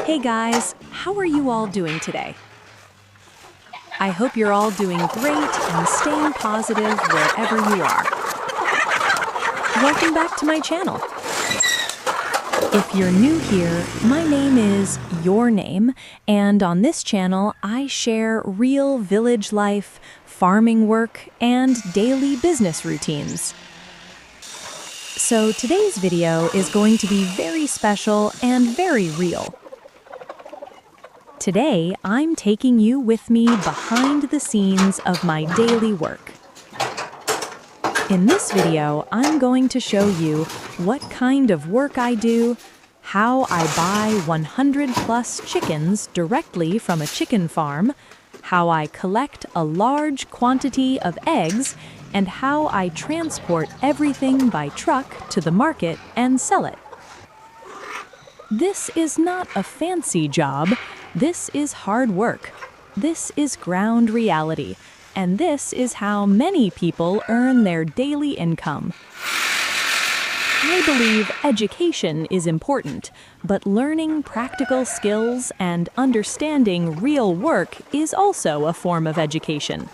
Hey guys, how are you all doing today? I hope you're all doing great and staying positive wherever you are. Welcome back to my channel. If you're new here, my name is Your Name, and on this channel I share real village life, farming work, and daily business routines. So today's video is going to be very special and very real. Today, I'm taking you with me behind the scenes of my daily work. In this video, I'm going to show you what kind of work I do, how I buy 100+ chickens directly from a chicken farm, how I collect a large quantity of eggs, and how I transport everything by truck to the market and sell it. This is not a fancy job. This is hard work. This is ground reality. And this is how many people earn their daily income. I believe education is important, but learning practical skills and understanding real work is also a form of education.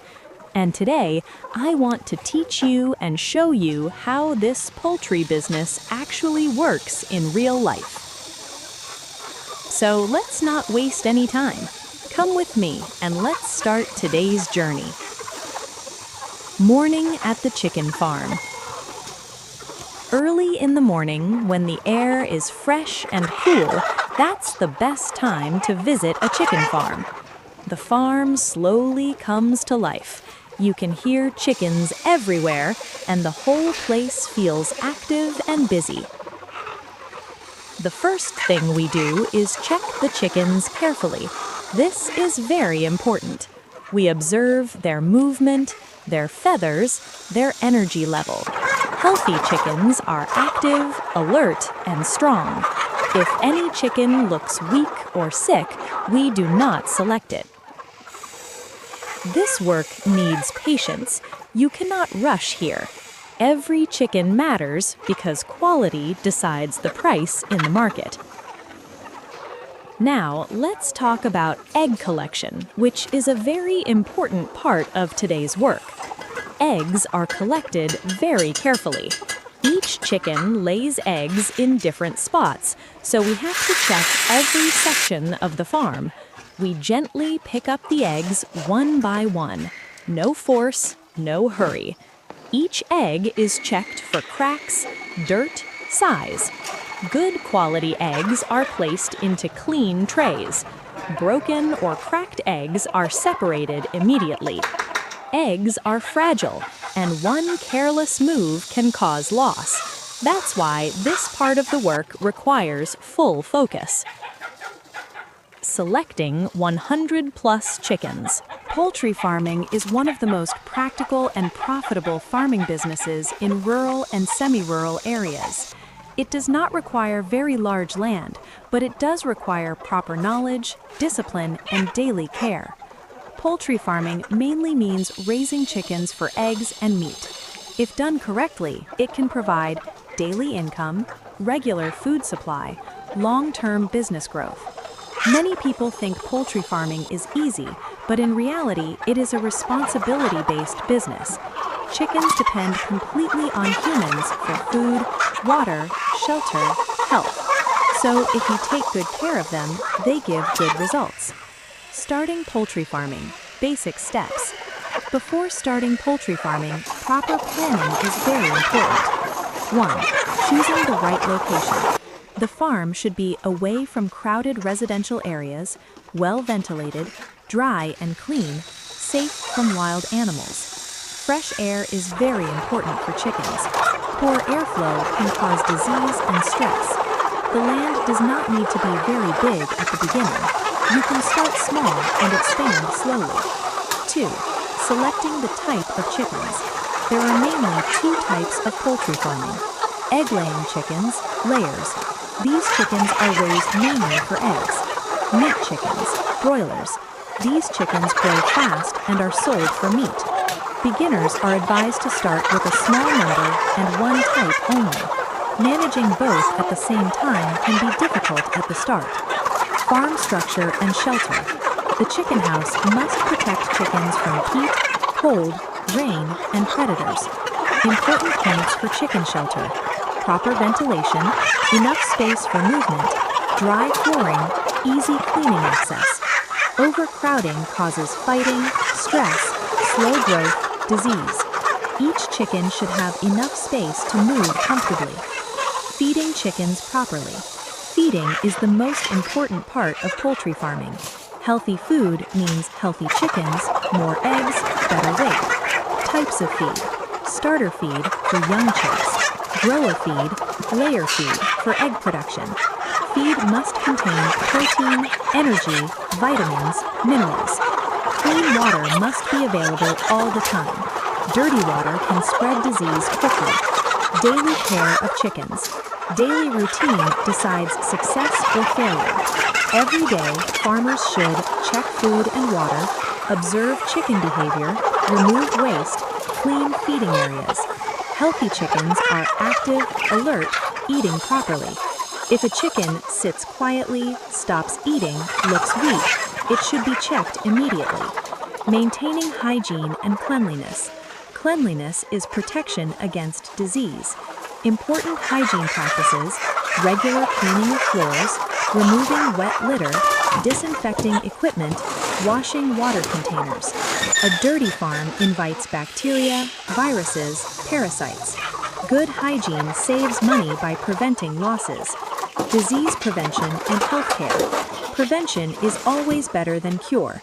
And today, I want to teach you and show you how this poultry business actually works in real life. So let's not waste any time. Come with me and let's start today's journey. Morning at the chicken farm. Early in the morning, when the air is fresh and cool, that's the best time to visit a chicken farm. The farm slowly comes to life. You can hear chickens everywhere, and the whole place feels active and busy. The first thing we do is check the chickens carefully. This is very important. We observe their movement, their feathers, their energy level. Healthy chickens are active, alert, and strong. If any chicken looks weak or sick, we do not select it. This work needs patience. You cannot rush here. Every chicken matters because quality decides the price in the market. Now, let's talk about egg collection, which is a very important part of today's work. Eggs are collected very carefully. Each chicken lays eggs in different spots, so we have to check every section of the farm. We gently pick up the eggs one by one. No force, no hurry. Each egg is checked for cracks, dirt, size. Good quality eggs are placed into clean trays. Broken or cracked eggs are separated immediately. Eggs are fragile, and one careless move can cause loss. That's why this part of the work requires full focus. Selecting 100+ chickens. Poultry farming is one of the most practical and profitable farming businesses in rural and semi-rural areas. It does not require very large land, but it does require proper knowledge, discipline, and daily care. Poultry farming mainly means raising chickens for eggs and meat. If done correctly, it can provide daily income, regular food supply, long-term business growth. Many people think poultry farming is easy, but in reality, it is a responsibility-based business. Chickens depend completely on humans for food, water, shelter, health. So if you take good care of them, they give good results. Starting poultry farming. Basic steps. Before starting poultry farming, proper planning is very important. 1. Choosing the right location. The farm should be away from crowded residential areas, well ventilated, dry and clean, safe from wild animals. Fresh air is very important for chickens. Poor airflow can cause disease and stress. The land does not need to be very big at the beginning. You can start small and expand slowly. 2. Selecting the type of chickens. There are mainly two types of poultry farming. Egg-laying chickens, layers. These chickens are raised mainly for eggs. Meat chickens, broilers. These chickens grow fast and are sold for meat. Beginners are advised to start with a small number and one type only. Managing both at the same time can be difficult at the start. Farm structure and shelter. The chicken house must protect chickens from heat, cold, rain, and predators. Important points for chicken shelter: proper ventilation, enough space for movement, dry flooring, easy cleaning access. Overcrowding causes fighting, stress, slow growth, disease. Each chicken should have enough space to move comfortably. Feeding chickens properly. Feeding is the most important part of poultry farming. Healthy food means healthy chickens, more eggs, better weight. Types of feed: starter feed for young chicks, grower feed, layer feed for egg production. Feed must contain protein, energy, vitamins, minerals. Clean water must be available all the time. Dirty water can spread disease quickly. Daily care of chickens. Daily routine decides success or failure. Every day, farmers should check food and water, observe chicken behavior, remove waste, clean feeding areas. Healthy chickens are active, alert, eating properly. If a chicken sits quietly, stops eating, looks weak, it should be checked immediately. Maintaining hygiene and cleanliness. Cleanliness is protection against disease. Important hygiene practices: regular cleaning of floors, removing wet litter, disinfecting equipment, washing water containers. A dirty farm invites bacteria, viruses, parasites. Good hygiene saves money by preventing losses. Disease prevention and healthcare. Prevention is always better than cure.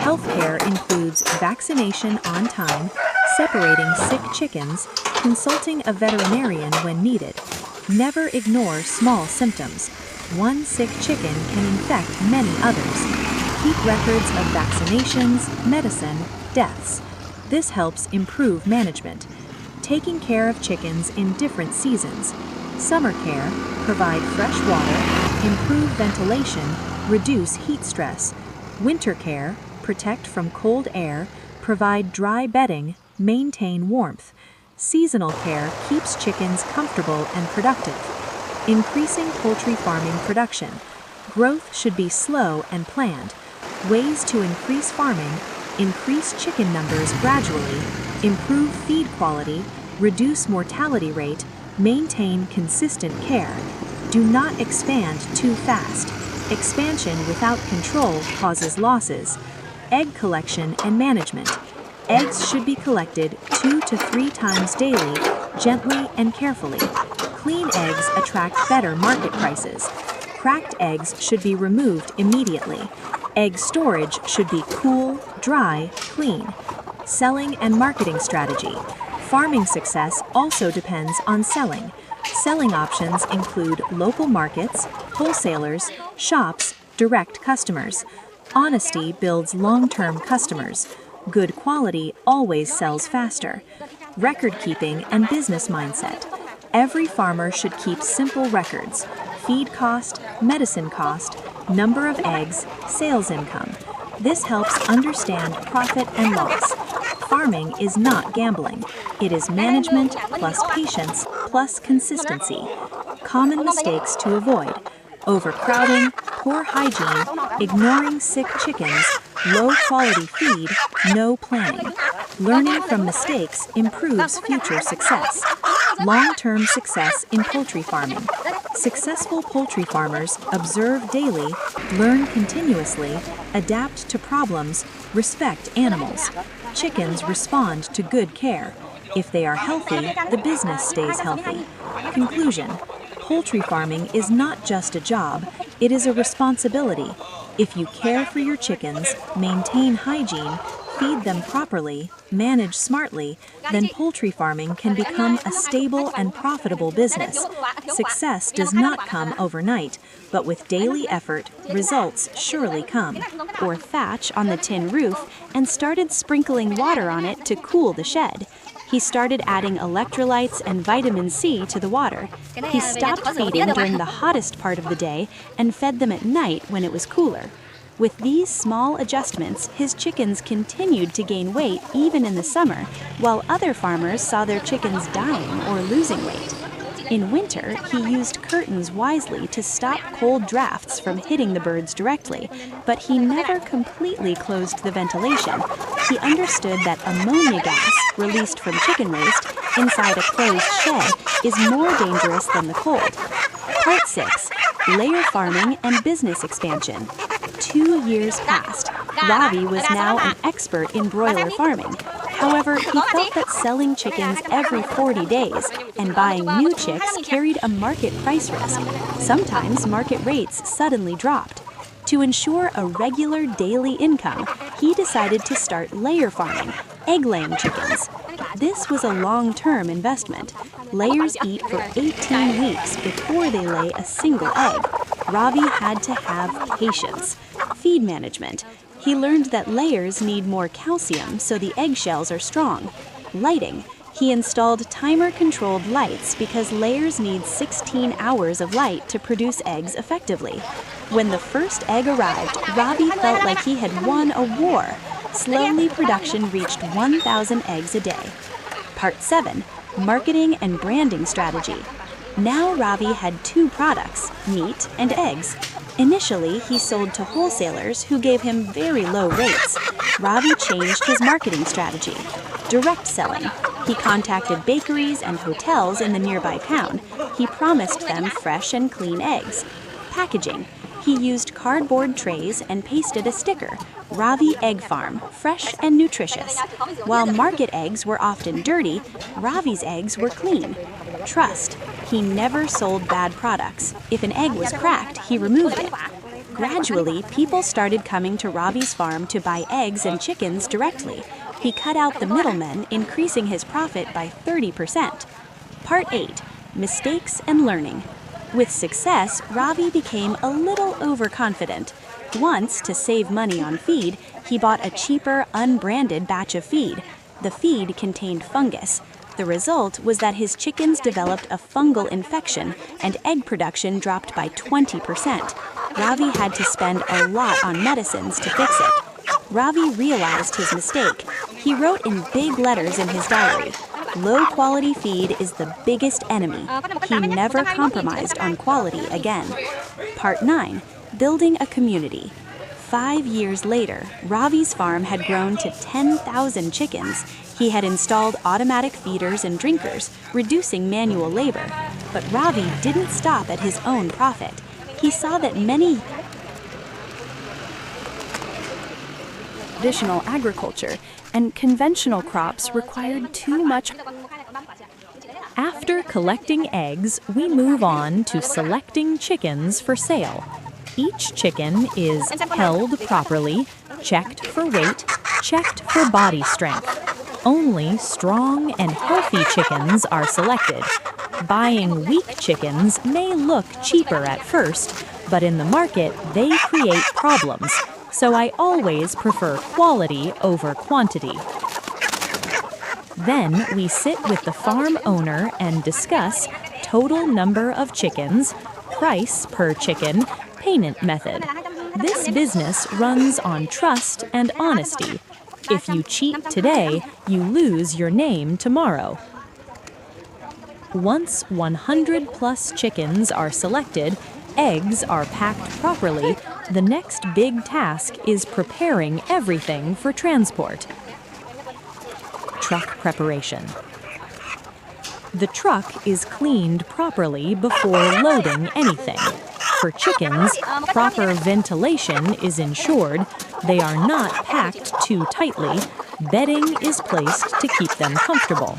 Healthcare includes vaccination on time, separating sick chickens, consulting a veterinarian when needed. Never ignore small symptoms. One sick chicken can infect many others. Keep records of vaccinations, medicine, deaths. This helps improve management. Taking care of chickens in different seasons. Summer care: provide fresh water, improve ventilation, reduce heat stress. Winter care: protect from cold air, provide dry bedding, maintain warmth. Seasonal care keeps chickens comfortable and productive. Increasing poultry farming production. Growth should be slow and planned. Ways to increase farming: increase chicken numbers gradually, improve feed quality, reduce mortality rate, maintain consistent care. Do not expand too fast. Expansion without control causes losses. Egg collection and management. Eggs should be collected 2 to 3 times daily, gently and carefully. Clean eggs attract better market prices. Cracked eggs should be removed immediately. Egg storage should be cool, dry, clean. Selling and marketing strategy. Farming success also depends on selling. Selling options include local markets, wholesalers, shops, direct customers. Honesty builds long-term customers. Good quality always sells faster. Record keeping and business mindset. Every farmer should keep simple records: feed cost, medicine cost, number of eggs, sales income. This helps understand profit and loss. Farming is not gambling. It is management plus patience plus consistency. Common mistakes to avoid: overcrowding, poor hygiene, ignoring sick chickens, low quality feed, no planning. Learning from mistakes improves future success. Long-term success in poultry farming. Successful poultry farmers observe daily, learn continuously, adapt to problems, respect animals. Chickens respond to good care. If they are healthy, the business stays healthy. Conclusion: poultry farming is not just a job, it is a responsibility. If you care for your chickens, maintain hygiene, feed them properly, manage smartly, then poultry farming can become a stable and profitable business. Success does not come overnight, but with daily effort, results surely come. Or thatch on the tin roof and started sprinkling water on it to cool the shed. He started adding electrolytes and vitamin C to the water. He stopped feeding during the hottest part of the day and fed them at night when it was cooler. With these small adjustments, his chickens continued to gain weight even in the summer, while other farmers saw their chickens dying or losing weight. In winter, he used curtains wisely to stop cold drafts from hitting the birds directly, but he never completely closed the ventilation. He understood that ammonia gas, released from chicken waste, inside a closed shed, is more dangerous than the cold. Part 6. Layer farming and business expansion. 2 years passed. Ravi was now an expert in broiler farming. However, he felt that selling chickens every 40 days and buying new chicks carried a market price risk. Sometimes market rates suddenly dropped. To ensure a regular daily income, he decided to start layer farming, egg-laying chickens. This was a long-term investment. Layers eat for 18 weeks before they lay a single egg. Ravi had to have patience. Feed management. He learned that layers need more calcium so the eggshells are strong. Lighting. He installed timer-controlled lights because layers need 16 hours of light to produce eggs effectively. When the first egg arrived, Ravi felt like he had won a war. Slowly, production reached 1,000 eggs a day. Part 7. Marketing and branding strategy. Now Ravi had 2 products, meat and eggs. Initially, he sold to wholesalers who gave him very low rates. Ravi changed his marketing strategy. Direct selling. He contacted bakeries and hotels in the nearby town. He promised them fresh and clean eggs. Packaging. He used cardboard trays and pasted a sticker, Ravi Egg Farm, fresh and nutritious. While market eggs were often dirty, Ravi's eggs were clean. Trust. He never sold bad products. If an egg was cracked, he removed it. Gradually, people started coming to Ravi's farm to buy eggs and chickens directly. He cut out the middlemen, increasing his profit by 30%. Part 8. Mistakes and learning. With success, Ravi became a little overconfident. Once, to save money on feed, he bought a cheaper, unbranded batch of feed. The feed contained fungus. The result was that his chickens developed a fungal infection and egg production dropped by 20%. Ravi had to spend a lot on medicines to fix it. Ravi realized his mistake. He wrote in big letters in his diary, "Low-quality feed is the biggest enemy." He never compromised on quality again. Part 9. Building a community. 5 years later, Ravi's farm had grown to 10,000 chickens. He had installed automatic feeders and drinkers, reducing manual labor. But Ravi didn't stop at his own profit. He saw that many traditional agriculture and conventional crops required too much. After collecting eggs, we move on to selecting chickens for sale. Each chicken is held properly, checked for weight, checked for body strength. Only strong and healthy chickens are selected. Buying weak chickens may look cheaper at first, but in the market they create problems. So I always prefer quality over quantity. Then we sit with the farm owner and discuss total number of chickens, price per chicken, payment method. This business runs on trust and honesty. If you cheat today, you lose your name tomorrow. Once 100 plus chickens are selected, eggs are packed properly, the next big task is preparing everything for transport. Truck preparation. The truck is cleaned properly before loading anything. For chickens, proper ventilation is ensured. They are not packed too tightly. Bedding is placed to keep them comfortable.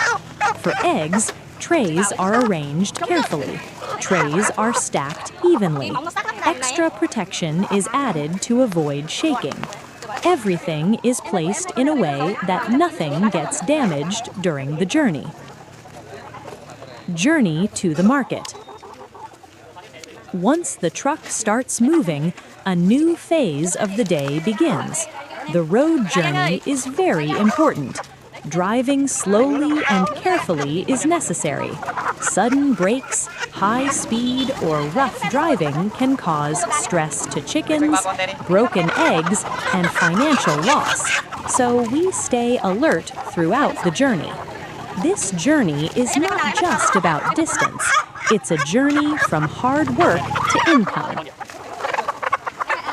For eggs, trays are arranged carefully. Trays are stacked evenly. Extra protection is added to avoid shaking. Everything is placed in a way that nothing gets damaged during the journey. Journey to the market. Once the truck starts moving, a new phase of the day begins. The road journey is very important. Driving slowly and carefully is necessary. Sudden brakes, high speed, or rough driving can cause stress to chickens, broken eggs, and financial loss. So we stay alert throughout the journey. This journey is not just about distance. It's a journey from hard work to income.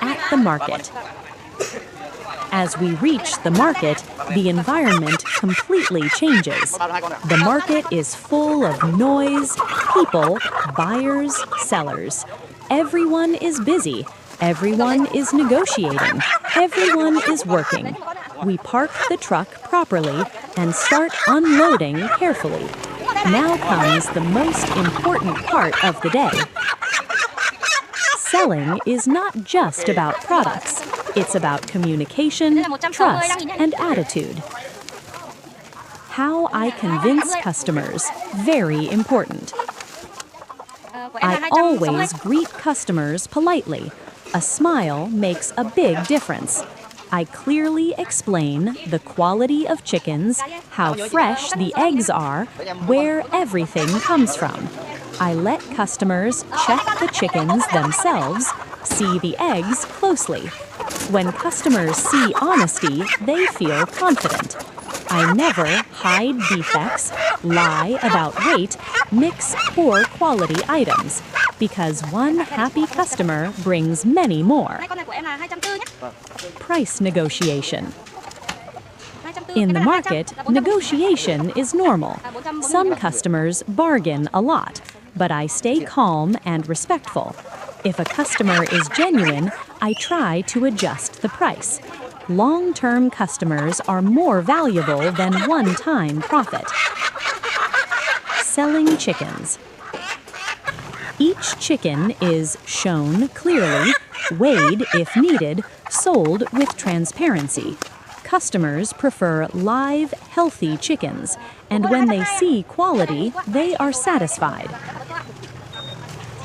At the market. As we reach the market, the environment completely changes. The market is full of noise, people, buyers, sellers. Everyone is busy. Everyone is negotiating. Everyone is working. We park the truck properly and start unloading carefully. Now comes the most important part of the day. Selling is not just about products. It's about communication, trust, and attitude. How I convince customers, very important. I always greet customers politely. A smile makes a big difference. I clearly explain the quality of chickens, how fresh the eggs are, where everything comes from. I let customers check the chickens themselves, see the eggs closely. When customers see honesty, they feel confident. I never hide defects, lie about weight, mix poor quality items, because one happy customer brings many more. Price negotiation. In the market, negotiation is normal. Some customers bargain a lot, but I stay calm and respectful. If a customer is genuine, I try to adjust the price. Long-term customers are more valuable than one-time profit. Selling chickens. Each chicken is shown clearly, weighed if needed, sold with transparency. Customers prefer live, healthy chickens, and when they see quality, they are satisfied.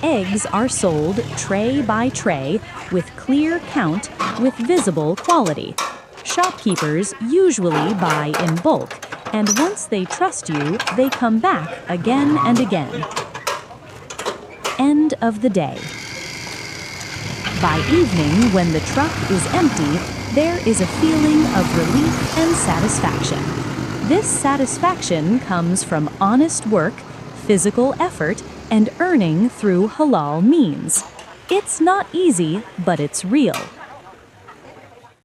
Eggs are sold tray by tray with clear count with visible quality. Shopkeepers usually buy in bulk, and once they trust you, they come back again and again. End of the day. By evening, when the truck is empty, there is a feeling of relief and satisfaction. This satisfaction comes from honest work, physical effort, and earning through halal means. It's not easy, but it's real.